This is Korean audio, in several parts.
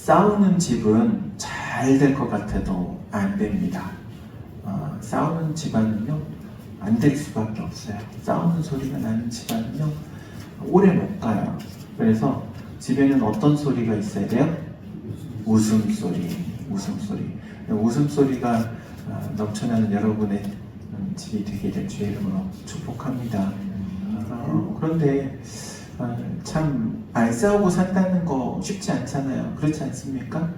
싸우는 집은 잘 될 것 같아도 안 됩니다. 싸우는 집안은요, 안 될 수밖에 없어요. 싸우는 소리가 나는 집안은요, 오래 못 가요. 그래서 집에는 어떤 소리가 있어야 돼요? 웃음소리. 웃음소리가 넘쳐나는 여러분의 집이 되게 될 주의 이름으로 축복합니다. 그런데 참 안 싸우고 산다는 거 쉽지 않잖아요. 그렇지 않습니까?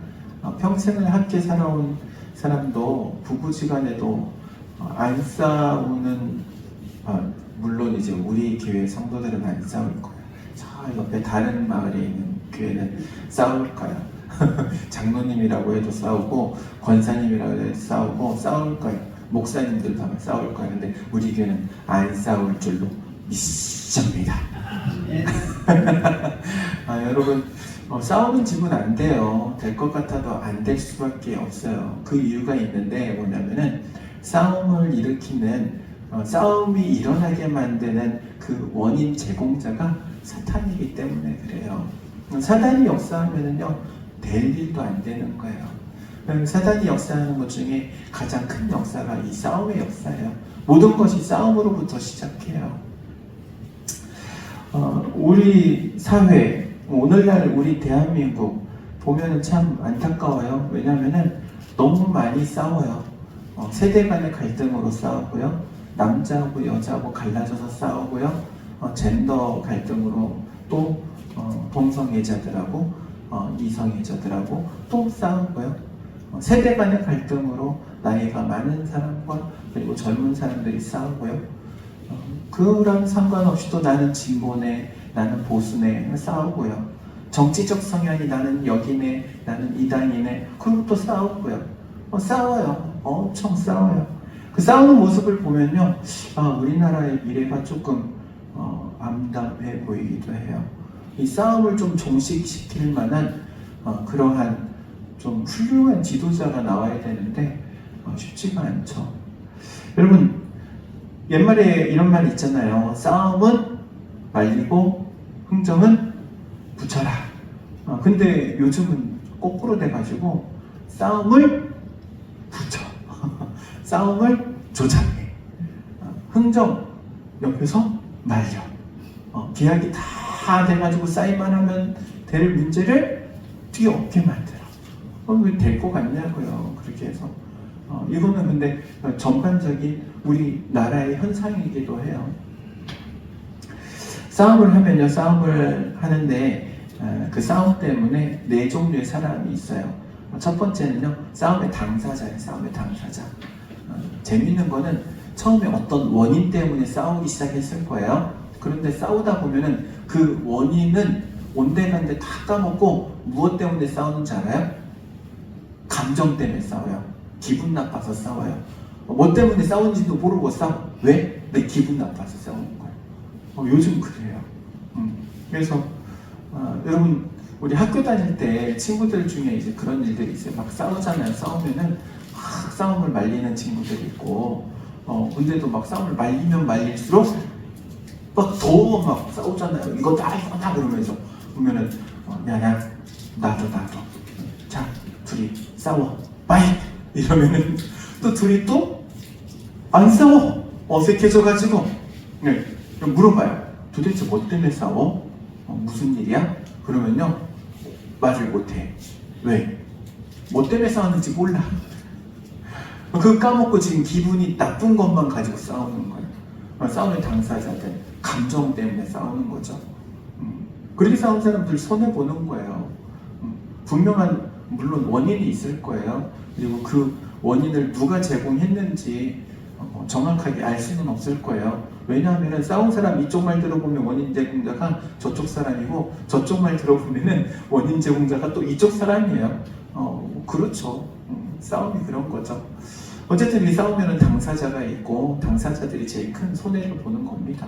평생을 함께 살아온 사람도 부부지간에도 안 싸우는, 물론 이제 우리 교회 성도들은 안 싸울 거예요. 저 옆에 다른 마을에 있는 교회는 싸울 거예요. 장로님이라고 해도 싸우고 권사님이라고 해도 싸울 거예요. 목사님들도 아마 싸울 거예요. 근데 우리 교회는 안 싸울 줄로 믿습니다. 여러분, 싸우는 집은 안 돼요. 될 것 같아도 안 될 수밖에 없어요. 그 이유가 있는데 뭐냐면은 싸움을 일으키는, 싸움이 일어나게 만드는 그 원인 제공자가 사탄이기 때문에 그래요. 사단이 역사하면은요, 될 일도 안 되는 거예요. 사단이 역사하는 것 중에 가장 큰 역사가 이 싸움의 역사예요. 모든 것이 싸움으로부터 시작해요. 우리 사회, 오늘날 우리 대한민국 보면은 참 안타까워요. 왜냐하면은 너무 많이 싸워요. 세대 간의 갈등으로 싸우고요. 남자하고 여자하고 갈라져서 싸우고요. 젠더 갈등으로 또 동성애자들하고 이성애자들하고 또 싸우고요. 세대 간의 갈등으로 나이가 많은 사람과 그리고 젊은 사람들이 싸우고요. 그런 상관없이도 나는 진보네, 나는 보수네 싸우고요. 정치적 성향이 나는 여기네, 나는 이당이네, 그리고 또 싸우고요. 싸워요. 엄청 싸워요. 그 싸우는 모습을 보면요, 우리나라의 미래가 조금 암담해 보이기도 해요. 이 싸움을 좀 종식시킬 만한 그러한 좀 훌륭한 지도자가 나와야 되는데 쉽지가 않죠. 여러분, 옛말에 이런 말 있잖아요. 싸움은 말리고 흥정은 붙여라. 근데 요즘은 거꾸로 돼가지고 싸움을 붙여. 싸움을 조장해. 흥정 옆에서 말려. 계약이 다 돼가지고 사인만 하면 될 문제를 뒤엎게 만들어. 왜 될 것 같냐고요. 그렇게 해서. 이거는 근데 전반적인 우리 나라의 현상이기도 해요. 싸움을 하면요, 싸움을 하는데 그 싸움 때문에 네 종류의 사람이 있어요. 첫 번째는요, 싸움의 당사자예요. 싸움의 당사자. 재밌는 거는 처음에 어떤 원인 때문에 싸우기 시작했을 거예요. 그런데 싸우다 보면은 그 원인은 온데간데 다 까먹고 무엇 때문에 싸우는지 알아요? 감정 때문에 싸워요. 기분 나빠서 싸워요. 뭐 때문에 싸우는지도 모르고 싸워. 왜? 내 기분 나빠서 싸우는 거예요. 요즘 그래요. 그래서 여러분, 우리 학교 다닐 때 친구들 중에 이제 그런 일들이 있어요. 막 싸우잖아요. 싸우면은 막 싸움을 말리는 친구들이 있고, 근데도 막 싸움을 말리면 말릴수록 막 더 막 싸우잖아요. 이거다 이거다 그러면서 보면은 야야 나도 자 둘이 싸워 빠이 이러면은 또 둘이 또 안 싸워. 어색해져가지고 물어봐요. 도대체 뭐 때문에 싸워? 무슨 일이야? 그러면요, 말을 못해. 왜? 뭐 때문에 싸웠는지 몰라. 그거 까먹고 지금 기분이 나쁜 것만 가지고 싸우는 거예요. 싸움의 당사자들, 감정 때문에 싸우는 거죠. 그렇게 싸운 사람들 손해보는 거예요. 분명한, 물론 원인이 있을 거예요. 그리고 그 원인을 누가 제공했는지 정확하게 알 수는 없을 거예요. 왜냐하면 싸운 사람 이쪽 말 들어보면 원인 제공자가 저쪽 사람이고, 저쪽 말 들어보면 원인 제공자가 또 이쪽 사람이에요. 그렇죠. 싸움이 그런 거죠. 어쨌든 이 싸우면 당사자가 있고, 당사자들이 제일 큰 손해를 보는 겁니다.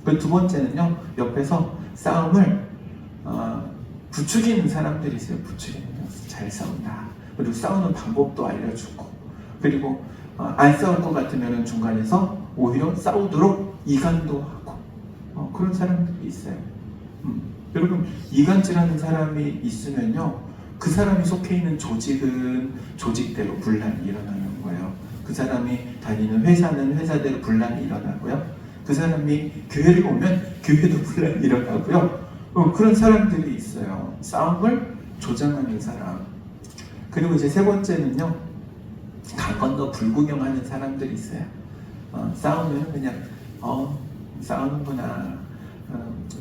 그 두 번째는요, 옆에서 싸움을 부추기는 사람들이 있어요. 부추기는, 잘 싸운다. 그리고 싸우는 방법도 알려주고, 그리고 안 싸울 것 같으면 중간에서 오히려 싸우도록 이간도 하고, 그런 사람들이 있어요. 여러분, 이간질하는 사람이 있으면요, 그 사람이 속해 있는 조직은 조직대로 분란이 일어나는 거예요. 그 사람이 다니는 회사는 회사대로 분란이 일어나고요. 그 사람이 교회를 오면 교회도 분란이 일어나고요. 그런 사람들이 있어요. 싸움을 조장하는 사람. 그리고 이제 세 번째는요, 강 건너 불구경하는 사람들이 있어요. 싸우면 그냥 싸우는구나,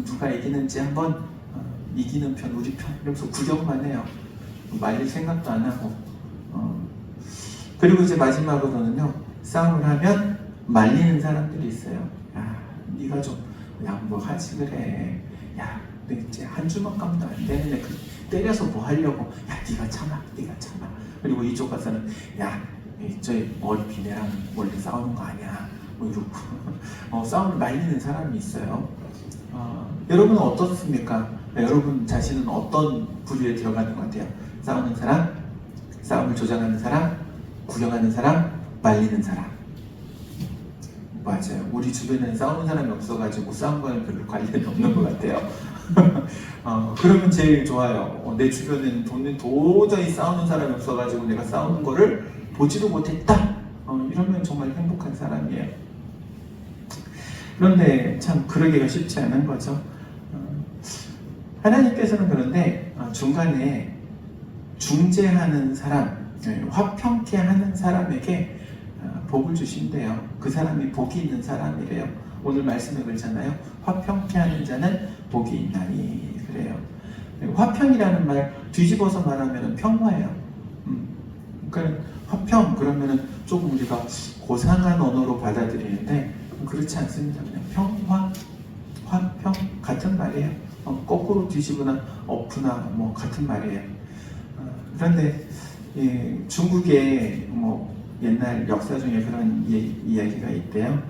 누가 이기는지 한번 이기는 편 우리 편 이러면서 구경만 해요. 말릴 생각도 안 하고. 그리고 이제 마지막으로는요, 싸움을 하면 말리는 사람들이 있어요. 야, 네가 좀 양보하지 그래. 야, 너 이제 한 주먹감도 안 되는데 때려서 뭐 하려고. 야, 네가 참아. 그리고 이쪽 가서는 야, 저희 머리 비네랑 원래 싸우는 거 아니야. 뭐 이러고 싸움을 말리는 사람이 있어요. 여러분은 어떻습니까? 여러분 자신은 어떤 부류에 들어가는 것 같아요? 싸우는 사람, 싸움을 조장하는 사람, 구경하는 사람, 말리는 사람. 맞아요. 우리 주변에 싸우는 사람이 없어가지고 싸운 거는 별로 관련이 없는 것 같아요. 그러면 제일 좋아요. 내 주변에는 도저히 싸우는 사람이 없어가지고 내가 싸우는 거를 보지도 못했다. 이러면 정말 행복한 사람이에요. 그런데 참 그러기가 쉽지 않은 거죠. 하나님께서는 그런데 중간에 중재하는 사람, 화평케 하는 사람에게 복을 주신대요. 그 사람이 복이 있는 사람이래요. 오늘 말씀에 그러잖아요. 화평케 하는 자는 복이 있나니 그래요. 화평이라는 말 뒤집어서 말하면 평화예요. 그러니까 화평 그러면은 조금 우리가 고상한 언어로 받아들이는데 그렇지 않습니다. 그냥 평화, 화평 같은 말이에요. 거꾸로 뒤집으나 엎으나 뭐 같은 말이에요. 그런데 중국의 뭐 옛날 역사 중에 그런 이야기가 있대요.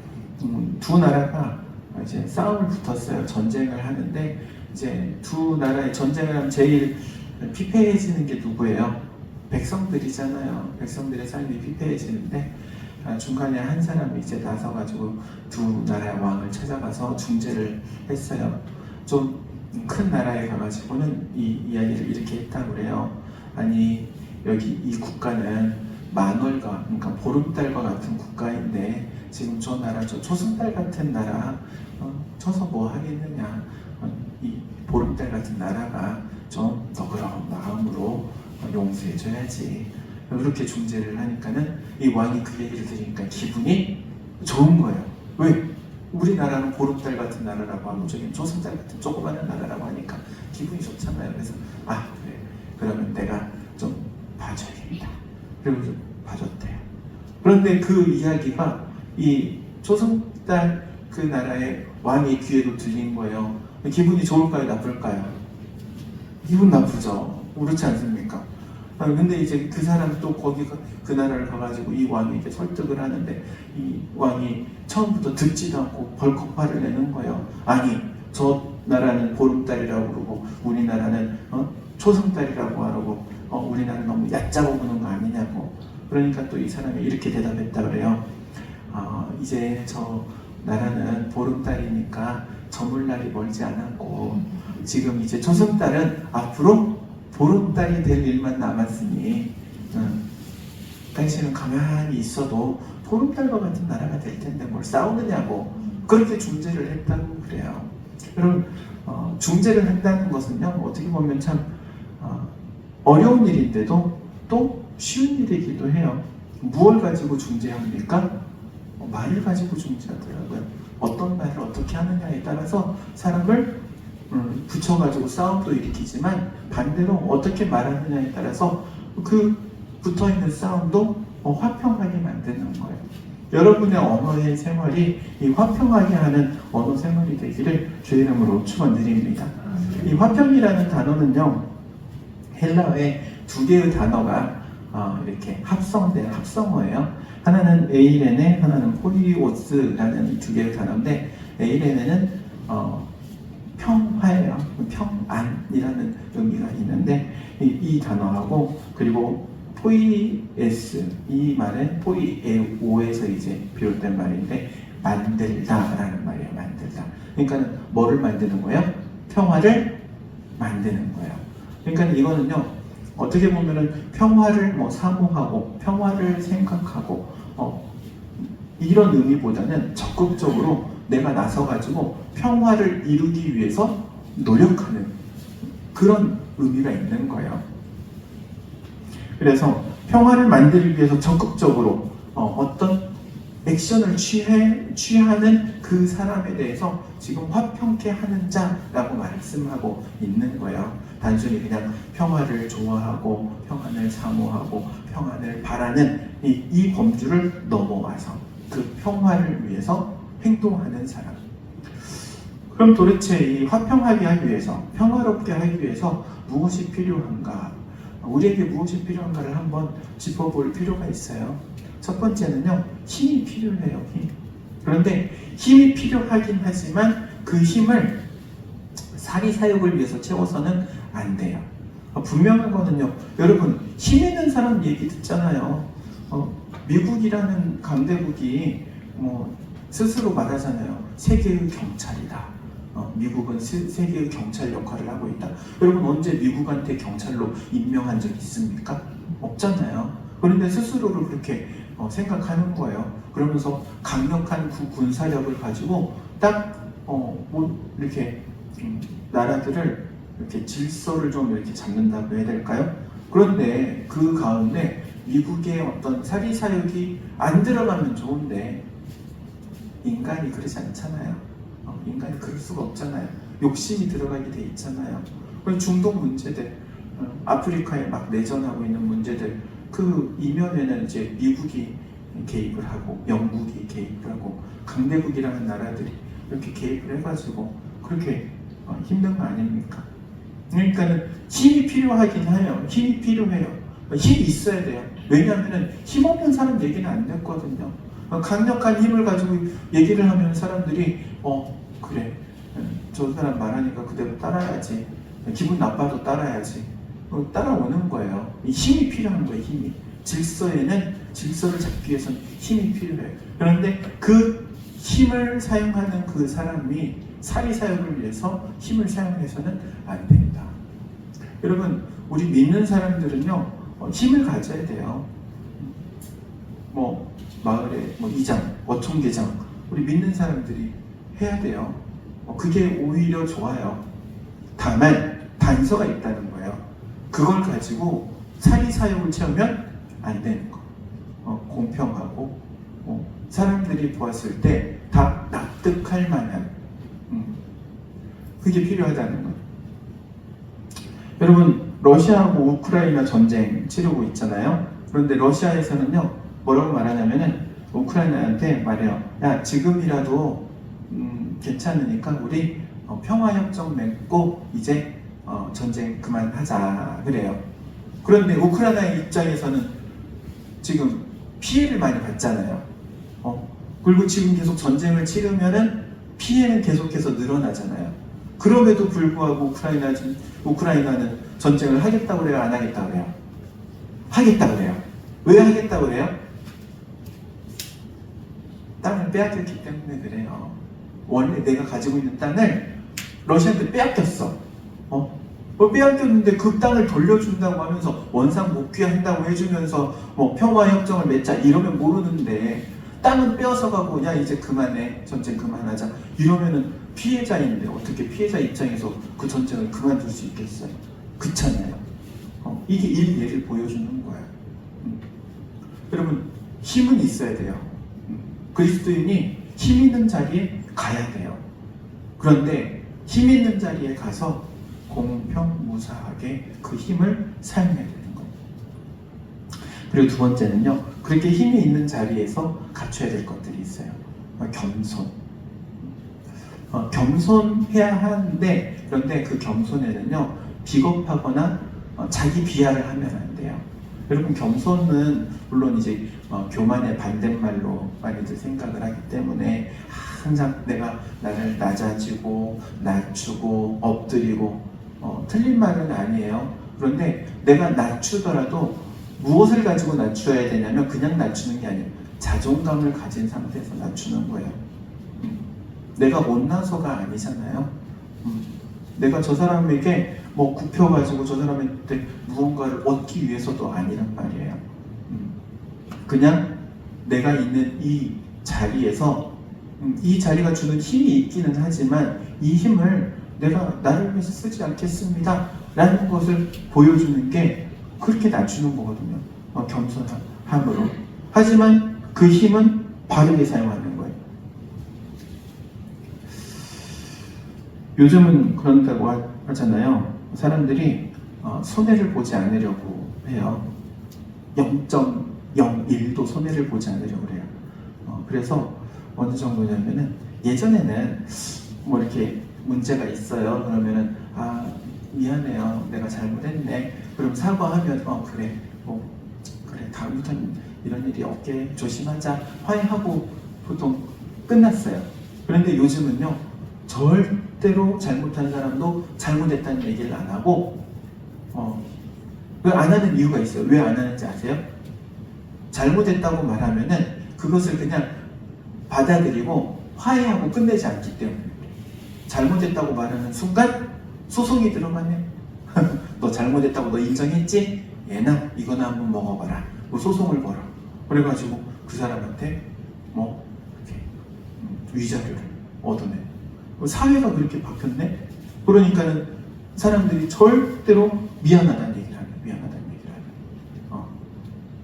두 나라가 이제 싸움을 붙었어요. 전쟁을 하는데 이제 두 나라의 전쟁을 하면 제일 피폐해지는 게 누구예요? 백성들이잖아요. 백성들의 삶이 피폐해지는데 중간에 한 사람이 이제 나서가지고 두 나라의 왕을 찾아가서 중재를 했어요. 좀 큰 나라에 가가지고는 이 이야기를 이렇게 했다고 그래요. 아니 여기 이 국가는 만월과 그러니까 보름달과 같은 국가인데 지금 저 나라 저 초승달 같은 나라 쳐서 뭐 하겠느냐. 이 보름달 같은 나라가 좀 너그러운 마음으로 용서해줘야지. 이렇게 중재를 하니까는 이 왕이 그 얘기를 들으니까 기분이 좋은 거예요. 왜? 우리나라는 보름달 같은 나라라고 하고 저기는 조승달 같은 조그마한 나라라고 하니까 기분이 좋잖아요. 그래서 그래 그러면 내가 좀 봐줘야겠다. 그리고 좀 봐줬대요. 그런데 그 이야기가 이 조승달 그 나라의 왕의 귀에도 들린 거예요. 기분이 좋을까요? 나쁠까요? 기분 나쁘죠. 그렇지 않습니까? 근데 이제 그 사람이 또 그 나라를 가가지고 이 왕이 이제 설득을 하는데 이 왕이 처음부터 듣지도 않고 벌컥 화를 내는 거예요. 아니 저 나라는 보름달이라고 그러고 우리나라는 초승달이라고 하고 우리나라는 너무 얕잡아 보는 거 아니냐고. 그러니까 또 이 사람이 이렇게 대답했다 그래요. 이제 저 나라는 보름달이니까 저물날이 멀지 않았고 지금 이제 초승달은 앞으로 보름달이 될 일만 남았으니 당신은 가만히 있어도 보름달과 같은 나라가 될 텐데 뭘 싸우느냐고 그렇게 중재를 했다고 그래요. 여러분 중재를 한다는 것은요 어떻게 보면 참 어려운 일인데도 또 쉬운 일이기도 해요. 무엇을 가지고 중재합니까? 말을 가지고 중재하더라고요. 어떤 말을 어떻게 하느냐에 따라서 사람을 붙여가지고 싸움도 일으키지만 반대로 어떻게 말하느냐에 따라서 그 붙어있는 싸움도 화평하게 만드는 거예요. 여러분의 언어의 생활이 이 화평하게 하는 언어 생활이 되기를 주의 이름으로 축원드립니다. 이 화평이라는 단어는요 헬라어의 두 개의 단어가 이렇게 합성된 합성어예요. 하나는 에이레네, 하나는 포리오스라는 두 개의 단어인데 에이레네는 평화예요. 평안이라는 의미가 있는데 이 단어하고 그리고 포이에스 이 말은 포이에오에서 이제 비롯된 말인데 만들다라는 말이에요. 만들다. 그러니까 뭐를 만드는 거예요? 평화를 만드는 거예요. 그러니까 이거는요 어떻게 보면은 평화를 뭐 사모하고 평화를 생각하고 이런 의미보다는 적극적으로 내가 나서가지고 평화를 이루기 위해서 노력하는 그런 의미가 있는 거예요. 그래서 평화를 만들기 위해서 적극적으로 어떤 액션을 취하는 그 사람에 대해서 지금 화평케 하는 자라고 말씀하고 있는 거예요. 단순히 그냥 평화를 좋아하고 평안을 사모하고 평안을 바라는 이 범주를 넘어와서 그 평화를 위해서 행동하는 사람. 그럼 도대체 이 화평하게 하기 위해서, 평화롭게 하기 위해서 무엇이 필요한가? 우리에게 무엇이 필요한가를 한번 짚어볼 필요가 있어요. 첫 번째는요, 힘이 필요해요. 힘. 그런데 힘이 필요하긴 하지만 그 힘을 사리사욕을 위해서 채워서는 안 돼요. 분명한 거는요, 여러분 힘 있는 사람 얘기 듣잖아요. 미국이라는 강대국이 스스로 말하잖아요. 세계의 경찰이다. 미국은 세계의 경찰 역할을 하고 있다. 여러분 언제 미국한테 경찰로 임명한 적 있습니까? 없잖아요. 그런데 스스로를 그렇게 생각하는 거예요. 그러면서 강력한 군사력을 가지고 딱 이렇게 나라들을 이렇게 질서를 좀 이렇게 잡는다고 해야 될까요? 그런데 그 가운데 미국의 어떤 사리사욕이 안 들어가면 좋은데 인간이 그러지 않잖아요. 인간이 그럴 수가 없잖아요. 욕심이 들어가게 돼 있잖아요. 중동 문제들, 아프리카에 막 내전하고 있는 문제들, 그 이면에는 이제 미국이 개입을 하고 영국이 개입을 하고 강대국이라는 나라들이 이렇게 개입을 해가지고 그렇게 힘든 거 아닙니까? 그러니까는 힘이 필요하긴 해요. 힘이 필요해요. 힘이 있어야 돼요. 왜냐하면 힘없는 사람 얘기는 안 됐거든요. 강력한 힘을 가지고 얘기를 하면 사람들이 그래 저 사람 말하니까 그대로 따라야지, 기분 나빠도 따라야지, 따라오는 거예요. 이 힘이 필요한 거예요. 힘이. 질서에는 질서를 잡기 위해서는 힘이 필요해요. 그런데 그 힘을 사용하는 그 사람이 사리사욕을 위해서 힘을 사용해서는 안 된다. 여러분 우리 믿는 사람들은요 힘을 가져야 돼요. 마을에 이장, 어촌계장 우리 믿는 사람들이 해야 돼요. 그게 오히려 좋아요. 다만 단서가 있다는 거예요. 그걸 가지고 사리사욕을 채우면 안 되는 거. 공평하고 사람들이 보았을 때 다 납득할 만한 그게 필요하다는 거예요. 여러분 러시아하고 우크라이나 전쟁 치르고 있잖아요. 그런데 러시아에서는요 뭐라고 말하냐면은 우크라이나한테 말해요. 야 지금이라도 괜찮으니까 우리 평화협정 맺고 이제 전쟁 그만하자 그래요. 그런데 우크라이나 입장에서는 지금 피해를 많이 받잖아요. 그리고 지금 계속 전쟁을 치르면은 피해는 계속해서 늘어나잖아요. 그럼에도 불구하고 우크라이나는 전쟁을 하겠다고 그래요? 안 하겠다고 그래요? 하겠다고 그래요. 왜 하겠다고 그래요? 땅을 빼앗겼기 때문에 그래요. 원래 내가 가지고 있는 땅을 러시아한테 빼앗겼어. 빼앗겼는데 그 땅을 돌려준다고 하면서 원상 복귀한다고 해주면서 평화협정을 맺자 이러면 모르는데 땅은 빼앗아가고 야 이제 그만해 전쟁 그만하자 이러면은 피해자인데 어떻게 피해자 입장에서 그 전쟁을 그만둘 수 있겠어요? 그렇잖아요. 이게 일례를 보여주는 거예요. 여러분 힘은 있어야 돼요. 그리스도인이 힘 있는 자리에 가야 돼요. 그런데 힘 있는 자리에 가서 공평무사하게 그 힘을 사용해야 되는 거예요. 그리고 두 번째는요, 그렇게 힘이 있는 자리에서 갖춰야 될 것들이 있어요. 겸손. 겸손해야 하는데, 그런데 그 겸손에는요, 비겁하거나 자기 비하를 하면 안 돼요. 여러분, 겸손은 물론 이제 교만의 반대말로 많이들 생각을 하기 때문에 항상 내가 나를 낮아지고 낮추고 엎드리고 틀린 말은 아니에요. 그런데 내가 낮추더라도 무엇을 가지고 낮춰야 되냐면 그냥 낮추는 게 아니에요. 자존감을 가진 상태에서 낮추는 거예요. 내가 못나서가 아니잖아요. 내가 저 사람에게 뭐 굽혀가지고 저 사람한테 무언가를 얻기 위해서도 아니란 말이에요. 그냥 내가 있는 이 자리에서 이 자리가 주는 힘이 있기는 하지만 이 힘을 내가 나를 위해서 쓰지 않겠습니다 라는 것을 보여주는 게 그렇게 낮추는 거거든요. 겸손함으로. 하지만 그 힘은 바르게 사용하는 거예요. 요즘은 그런다고 하잖아요. 사람들이 손해를 보지 않으려고 해요. 0.01도 손해를 보지 않으려고 해요. 그래서 어느 정도냐면은 예전에는 뭐 이렇게 문제가 있어요. 그러면은 미안해요. 내가 잘못했네. 그럼 사과하면 그래. 그래. 다음부터는 이런 일이 없게 조심하자. 화해하고 보통 끝났어요. 그런데 요즘은요. 절대로 잘못한 사람도 잘못했다는 얘기를 안 하고 안 하는 이유가 있어요. 왜 안 하는지 아세요? 잘못했다고 말하면은 그것을 그냥 받아들이고 화해하고 끝내지 않기 때문에. 잘못했다고 말하는 순간 소송이 들어가네. 너 잘못했다고 너 인정했지? 얘나 이거나 한번 먹어봐라. 뭐 소송을 걸어. 그래가지고 그 사람한테 뭐 이렇게 위자료를 얻어내. 사회가 그렇게 바뀌었네. 그러니까는 사람들이 절대로 미안하다는 얘기를 하네. 미안하다는 얘기를 하네.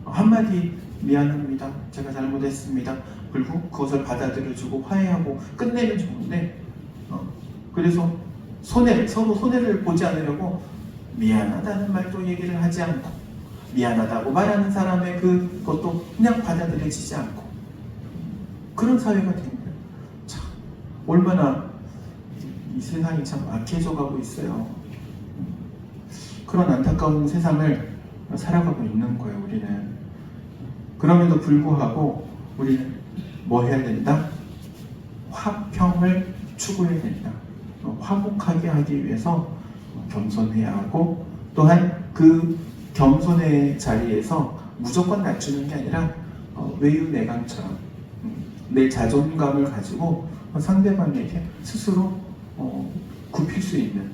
한마디 미안합니다. 제가 잘못했습니다. 그리고 그것을 받아들여주고 화해하고 끝내면 좋은데 그래서 서로 손해를 보지 않으려고 미안하다는 말도 얘기를 하지 않고 미안하다고 말하는 사람의 그것도 그냥 받아들여지지 않고 그런 사회가 된 거예요. 참 얼마나 이 세상이 참 악해져 가고 있어요. 그런 안타까운 세상을 살아가고 있는 거예요. 우리는. 그럼에도 불구하고 우리는 뭐 해야 된다? 화평을 추구해야 된다. 화목하게 하기 위해서 겸손해야 하고 또한 그 겸손의 자리에서 무조건 낮추는 게 아니라 외유내강처럼 내 자존감을 가지고 상대방에게 스스로 굽힐 수 있는.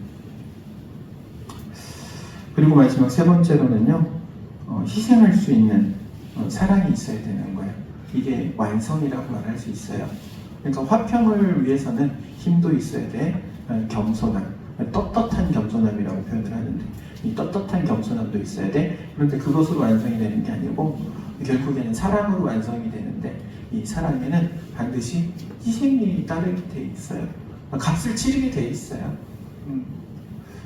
그리고 마지막 세 번째로는요, 희생할 수 있는 사랑이 있어야 되는 거예요. 이게 완성이라고 말할 수 있어요. 그러니까 화평을 위해서는 힘도 있어야 돼. 겸손함, 떳떳한 겸손함이라고 표현을 하는데 이 떳떳한 겸손함도 있어야 돼. 그런데 그것으로 완성이 되는 게 아니고 결국에는 사랑으로 완성이 되는데 이 사랑에는 반드시 희생이 따르게 돼 있어요. 값을 치르게 돼 있어요.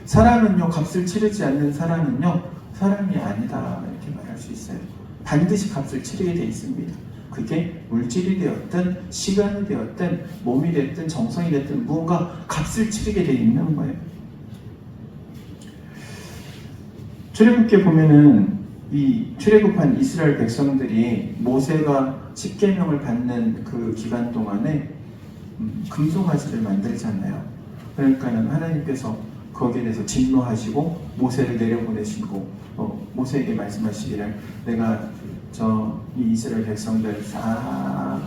사랑은요, 값을 치르지 않는 사랑은요, 사랑이 아니다 이렇게 말할 수 있어요. 반드시 값을 치르게 돼 있습니다. 그게 물질이 되었든 시간이 되었든 몸이 됐든 정성이 됐든 무언가 값을 치르게 돼 있는 거예요. 출애굽기에 보면은 이 출애굽한 이스라엘 백성들이 모세가 십계명을 받는 그 기간 동안에 금송아지를 만들잖아요. 그러니까는 하나님께서 거기에 대해서 진노하시고 모세를 내려보내시고 모세에게 말씀하시기를 내가 이 이스라엘 백성들 다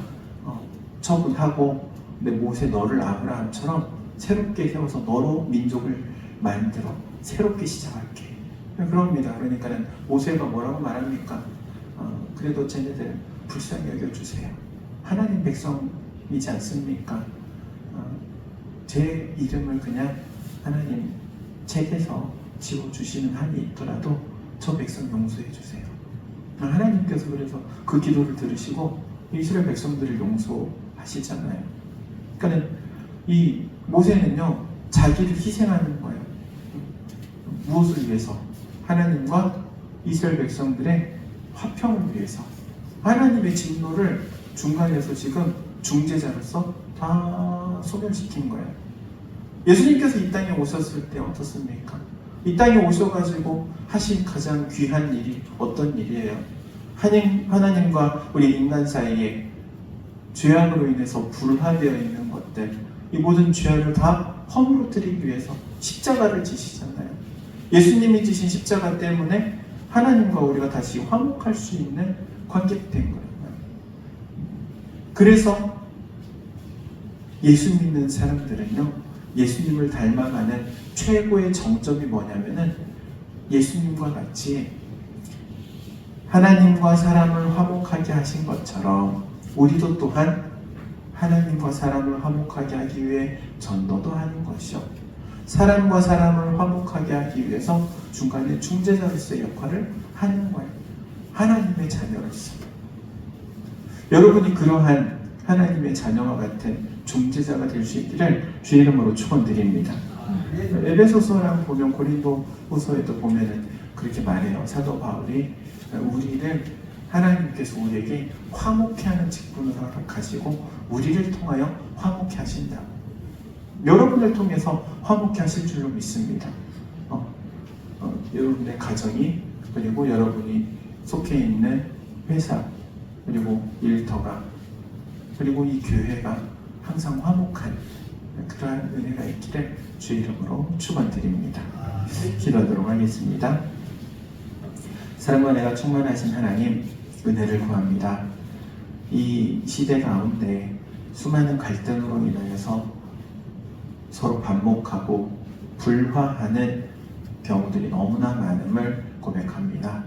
처분하고 내 모세 너를 아브라함처럼 새롭게 세워서 너로 민족을 만들어 새롭게 시작할게. 그럽니다. 그러니까는 모세가 뭐라고 말합니까? 그래도 쟤네들 불쌍히 여겨주세요. 하나님 백성이지 않습니까? 제 이름을 그냥 하나님 책에서 지워주시는 한이 있더라도 저 백성 용서해 주세요. 하나님께서 그래서 그 기도를 들으시고 이스라엘 백성들을 용서하시잖아요. 그러니까 이 모세는요, 자기를 희생하는 거예요. 무엇을 위해서? 하나님과 이스라엘 백성들의 화평을 위해서. 하나님의 진노를 중간에서 지금 중재자로서 다 소멸시킨 거예요. 예수님께서 이 땅에 오셨을 때 어떻습니까? 이 땅에 오셔가지고 하신 가장 귀한 일이 어떤 일이에요? 하나님과 우리 인간 사이에 죄악으로 인해서 불화되어 있는 것들, 이 모든 죄악을 다 허물어뜨리기 위해서 십자가를 지시잖아요. 예수님이 지신 십자가 때문에 하나님과 우리가 다시 화목할 수 있는 관계가 된 거예요. 그래서 예수 믿는 사람들은요, 예수님을 닮아가는 최고의 정점이 뭐냐면은 예수님과 같이 하나님과 사람을 화목하게 하신 것처럼 우리도 또한 하나님과 사람을 화목하게 하기 위해 전도도 하는 것이요, 사람과 사람을 화목하게 하기 위해서 중간에 중재자로서의 역할을 하는 거예요. 하나님의 자녀로서. 여러분이 그러한 하나님의 자녀와 같은 중재자가 될 수 있기를 주 이름으로 축원드립니다. 에베소서랑 보면, 고린도후서에도 보면은 그렇게 말해요. 사도 바울이 우리를 하나님께서 우리에게 화목케 하는 직분을 허락하시고 우리를 통하여 화목케 하신다. 여러분을 통해서 화목케 하실 줄로 믿습니다. 여러분의 가정이, 그리고 여러분이 속해 있는 회사, 그리고 일터가, 그리고 이 교회가 항상 화목한 그러한 은혜가 있기를 주 이름으로 축원드립니다. 기도하도록 하겠습니다. 사랑과 은혜가 충만하신 하나님, 은혜를 구합니다. 이 시대 가운데 수많은 갈등으로 인하여서 서로 반목하고 불화하는 경우들이 너무나 많음을 고백합니다.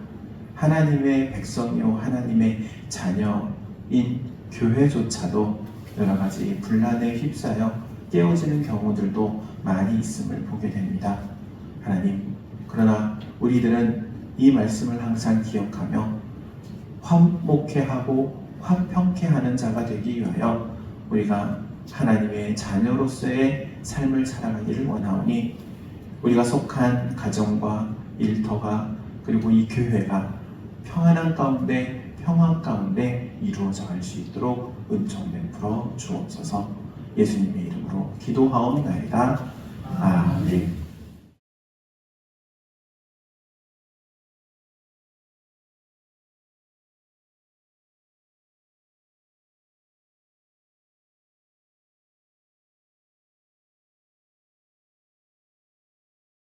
하나님의 백성이요 하나님의 자녀인 교회조차도 여러 가지 분란에 휩싸여 깨어지는 경우들도 많이 있음을 보게 됩니다. 하나님, 그러나 우리들은 이 말씀을 항상 기억하며 화목케 하고 화평케 하는 자가 되기 위하여 우리가 하나님의 자녀로서의 삶을 살아가기를 원하오니, 우리가 속한 가정과 일터가, 그리고 이 교회가 평안한 가운데, 평안 가운데 이루어져 갈 수 있도록 은총 베풀어 주옵소서. 예수님의 이름으로 기도하옵나이다. 아멘.